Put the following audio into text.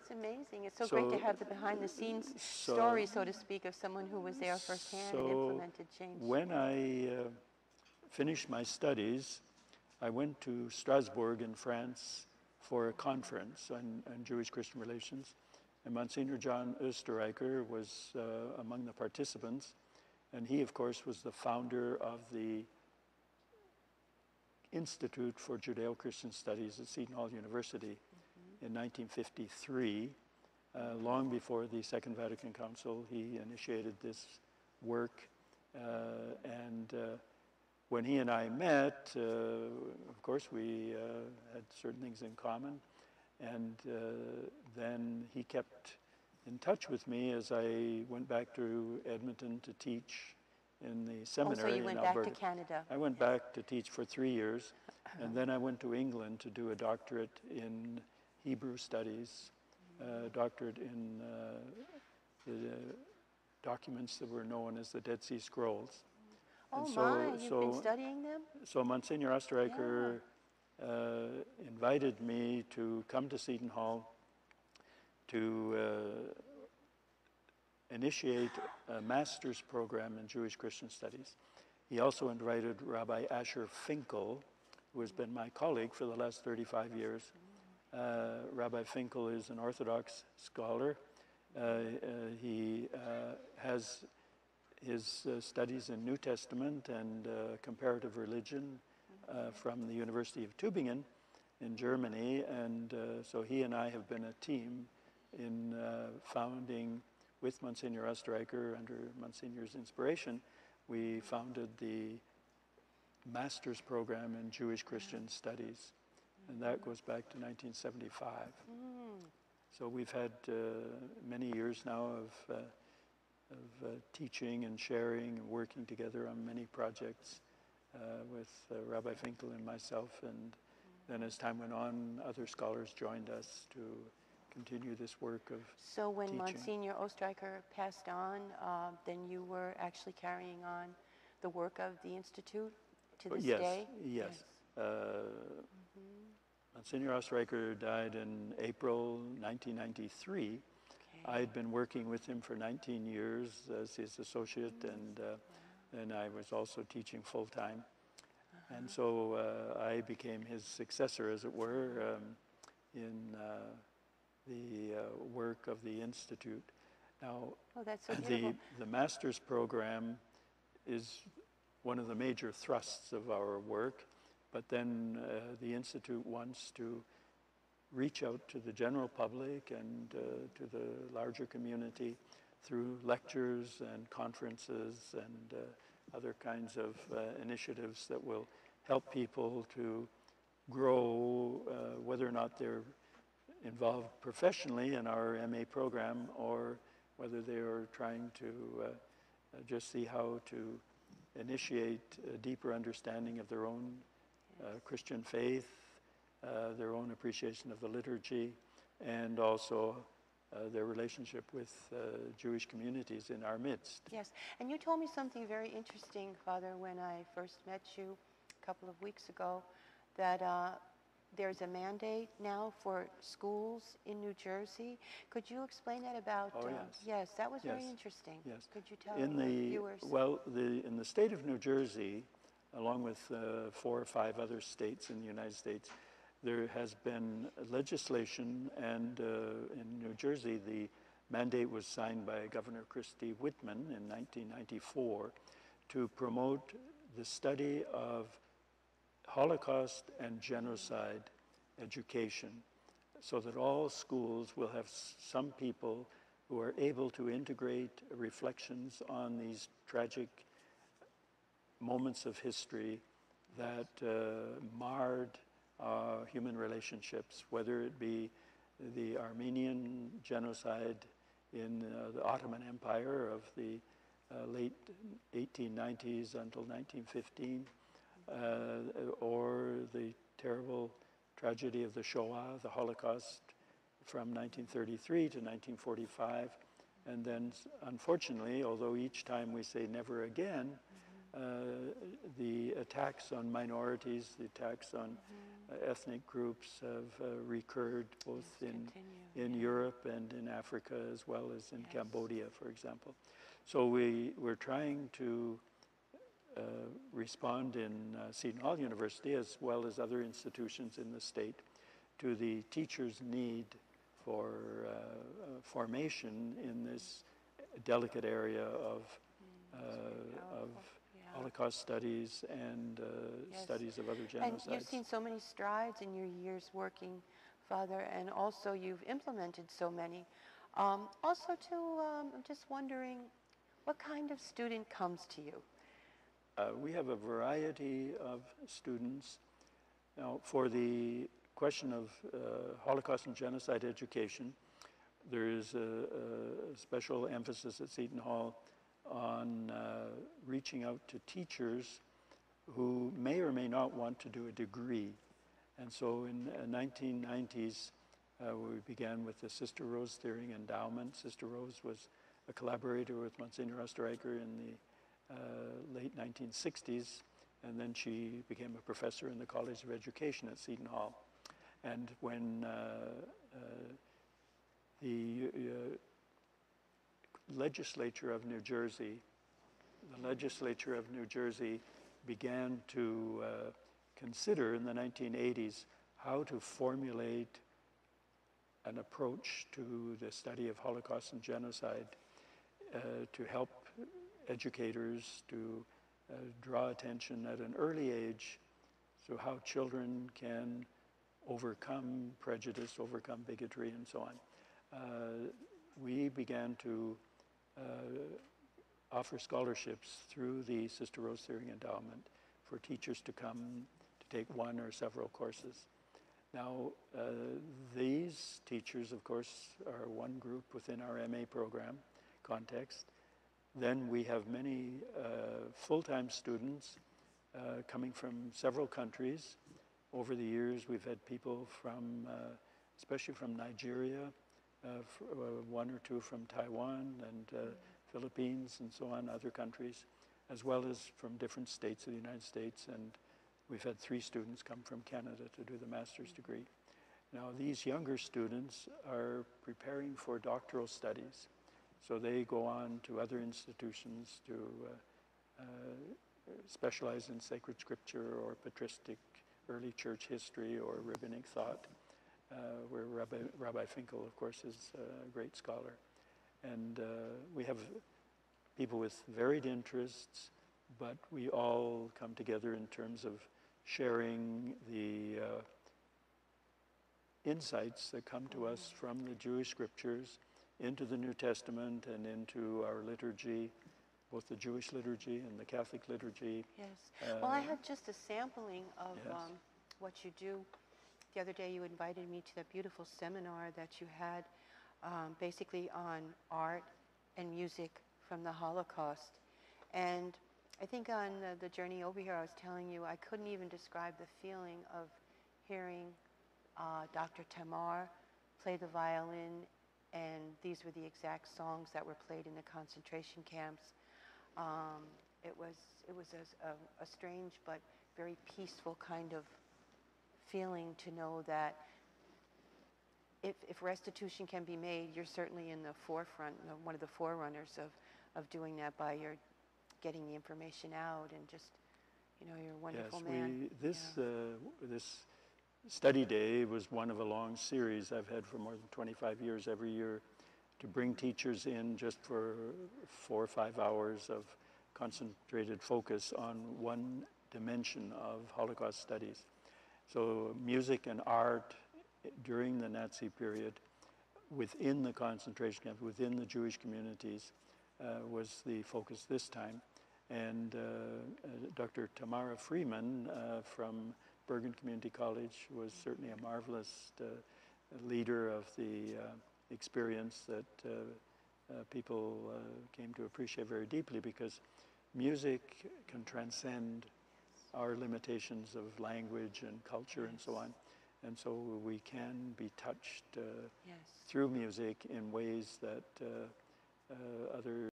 That's amazing. It's so great to have the behind-the-scenes story, so to speak, of someone who was there firsthand and implemented change. When I finished my studies, I went to Strasbourg in France for a conference on Jewish-Christian relations, and Monsignor John Österreicher was among the participants, and he, of course, was the founder of the Institute for Judeo-Christian Studies at Seton Hall University in 1953. Long before the Second Vatican Council, he initiated this work, and when he and I met, of course, we had certain things in common, and then he kept in touch with me as I went back to Edmonton to teach in the seminary in Alberta. So you went back to Canada. I went back to teach for 3 years, and then I went to England to do a doctorate in Hebrew studies, doctorate in the documents that were known as the Dead Sea Scrolls. Oh my, you've been studying them? So Monsignor Österreicher invited me to come to Seton Hall to initiate a master's program in Jewish Christian Studies. He also invited Rabbi Asher Finkel, who has been my colleague for the last 35 years. Rabbi Finkel is an Orthodox scholar. He has his studies in New Testament and comparative religion from the University of Tübingen in Germany, and so he and I have been a team in founding, with Monsignor Österreicher, under Monsignor's inspiration, we founded the master's program in Jewish Christian Studies, and that goes back to 1975. So we've had many years now of teaching and sharing and working together on many projects with Rabbi Finkel and myself, and then as time went on, other scholars joined us to continue this work of So when teaching. Monsignor Österreicher passed on, then you were actually carrying on the work of the Institute to this day? Yes. Monsignor Österreicher died in April 1993. I had been working with him for 19 years as his associate, and I was also teaching full-time. And so I became his successor, as it were, in the work of the Institute. Now, that's so beautiful. The master's program is one of the major thrusts of our work, but then the Institute wants to reach out to the general public and to the larger community through lectures and conferences and other kinds of initiatives that will help people to grow, whether or not they're involved professionally in our MA program or whether they are trying to just see how to initiate a deeper understanding of their own Christian faith, their own appreciation of the liturgy, and also their relationship with Jewish communities in our midst. Yes, and you told me something very interesting, Father, when I first met you a couple of weeks ago, that there's a mandate now for schools in New Jersey. Could you explain that about? Yes. Yes, that was very interesting. Yes. Could you tell the viewers? Well, in the state of New Jersey, along with 4 or 5 other states in the United States, there has been legislation, and in New Jersey, the mandate was signed by Governor Christie Whitman in 1994 to promote the study of Holocaust and genocide education, so that all schools will have some people who are able to integrate reflections on these tragic moments of history that marred human relationships, whether it be the Armenian genocide in the Ottoman Empire of the late 1890s until 1915, or the terrible tragedy of the Shoah, the Holocaust, from 1933 to 1945. And then, unfortunately, although each time we say never again, the attacks on minorities, the attacks on ethnic groups have recurred both in Europe and in Africa, as well as in Cambodia, for example. So we're trying to respond in Seton Hall University, as well as other institutions in the state, to the teachers' need for formation in this delicate area of Holocaust studies and studies of other genocides. And you've seen so many strides in your years working, Father, and also you've implemented so many. Also, too, I'm just wondering, what kind of student comes to you? We have a variety of students. Now, for the question of Holocaust and genocide education, there is a special emphasis at Seton Hall on reaching out to teachers who may or may not want to do a degree. And so in the 1990s, we began with the Sister Rose Thiering Endowment. Sister Rose was a collaborator with Monsignor Osterreicher in the late 1960s, and then she became a professor in the College of Education at Seton Hall. And when the legislature of New Jersey began to consider in the 1980s how to formulate an approach to the study of Holocaust and genocide to help educators to draw attention at an early age to how children can overcome prejudice, overcome bigotry, and so on. We began to offer scholarships through the Sister Rose Thiering Endowment for teachers to come to take one or several courses. Now, these teachers, of course, are one group within our MA program context. Then we have many full-time students coming from several countries. Over the years, we've had people from, especially from Nigeria, one or two from Taiwan and Philippines and so on, other countries, as well as from different states of the United States. And we've had 3 students come from Canada to do the master's degree. Now, these younger students are preparing for doctoral studies. So they go on to other institutions to specialize in sacred scripture or patristic early church history or rabbinic thought, where Rabbi Finkel, of course, is a great scholar. And we have people with varied interests, but we all come together in terms of sharing the insights that come to us from the Jewish scriptures into the New Testament and into our liturgy, both the Jewish liturgy and the Catholic liturgy. Yes. Well, I had just a sampling of what you do. The other day you invited me to that beautiful seminar that you had basically on art and music from the Holocaust. And I think on the journey over here I was telling you I couldn't even describe the feeling of hearing Dr. Tamar play the violin, and these were the exact songs that were played in the concentration camps. It was a strange but very peaceful kind of feeling to know that if restitution can be made, you're certainly in the forefront, one of the forerunners of doing that by your getting the information out and just, you're a wonderful man. This study day was one of a long series I've had for more than 25 years every year to bring teachers in just for 4 or 5 hours of concentrated focus on one dimension of Holocaust studies. So music and art during the Nazi period within the concentration camp, within the Jewish communities, was the focus this time. And Dr. Tamara Freeman from Bergen Community College was certainly a marvelous leader of the experience that people came to appreciate very deeply, because music can transcend our limitations of language and culture and so on. And so we can be touched through music in ways that other